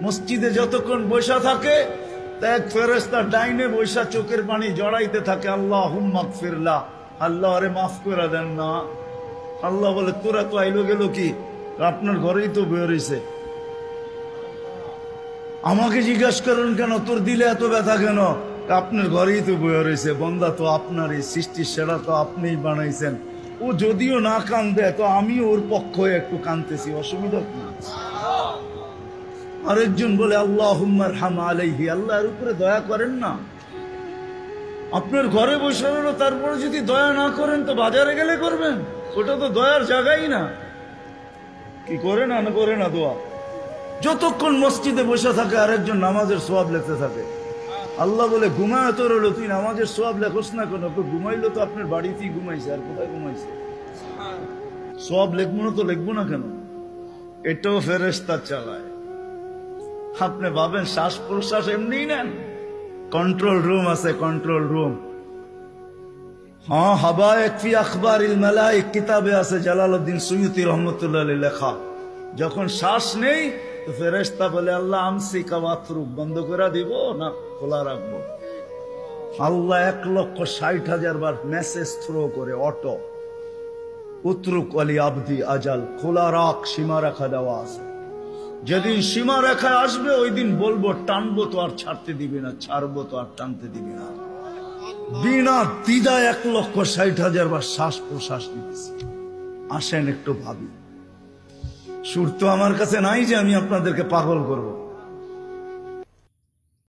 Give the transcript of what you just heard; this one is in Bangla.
মসজিদে যতক্ষণ বসা থাকে এক ফেরেশতা ডাইনে বৈশা চোখের পানি জড়াইতে থাকে, আল্লাহুম্মা গফিরলাহ, আল্লাহ আরে মাফ করে দেন না। আল্লাহ বলে তোরা তো আইলো গেল কি, আপনার ঘরেই তো বয়ে রয়েছে, আমাকে জিজ্ঞাসা করেন কেন তোর দিলে এত ব্যথা কেন? আপনার ঘরেই তো বয়ে রয়েছে, বন্দা তো আপনারই, সৃষ্টির সেরা তো আপনিই বানাইছেন। ও যদিও না কান্দে তো আমি ওর পক্ষ হয়ে একটু কান্দতেছি, অসুবিধা কি? আরেকজন বলে আল্লাহুম্মা আরহাম আলাইহি, আল্লাহর উপরে দয়া করেন না। আপনার ঘরে বসে রইল, তারপরে যদি দয়া না করেন তো বাজারে গেলে করবেন, ওটা তো দয়ার জায়গাই না। কি করে না করে না দোয়া? যতক্ষণ মসজিদে বসে থাকে আরেকজন নামাজের সোয়াব লিখতে থাকে। আল্লাহ বলে ঘুমায় তো রইল, তুই নামাজের সোয়াব লেখোস না কেন? ঘুমাইলো তো আপনার বাড়িতেই ঘুমাইছে, আর কোথায় ঘুমাইছে? সোয়াব লিখবো না তো লিখবো না কেন? এটাও ফেরেশতা চালায়। আপনি ভাবেন শ্বাস প্রশ্বাস এমনি নেন? কন্ট্রোল রুম আছে, কন্ট্রোল রুম। হ্যাঁ, হাবায়েক ফি আখবারিল মালায়েক কিতাবে আছে, জালালউদ্দিন সুয়ুতী রহমাতুল্লাহ আলাইহি লেখা। যখন শ্বাস নেই তো ফেরেশতা বলে আল্লাহ আমসিকা ওয়াতরুক, বন্ধ করে দিব না খোলা রাখবো? আল্লাহ 1,60,000 বার মেসেজ থ্রো করে, অটো উতরুক আলী আবদি আজাল, খোলা রাখ, সীমা রেখা দেওয়া আছে। যেদিন সীমা রেখায় আসবে ওই দিন বলবো টানবো তো আর ছাড়তে দিবি না, ছাড়বো তো আর টানতে দিবি না। বিনা দ্বিধায় 1,60,000 বার শ্বাস প্রশ্বাস নিতেছি। আসেন একটু ভাবি। সুর তো আমার কাছে নাই যে আমি আপনাদেরকে পাগল করব।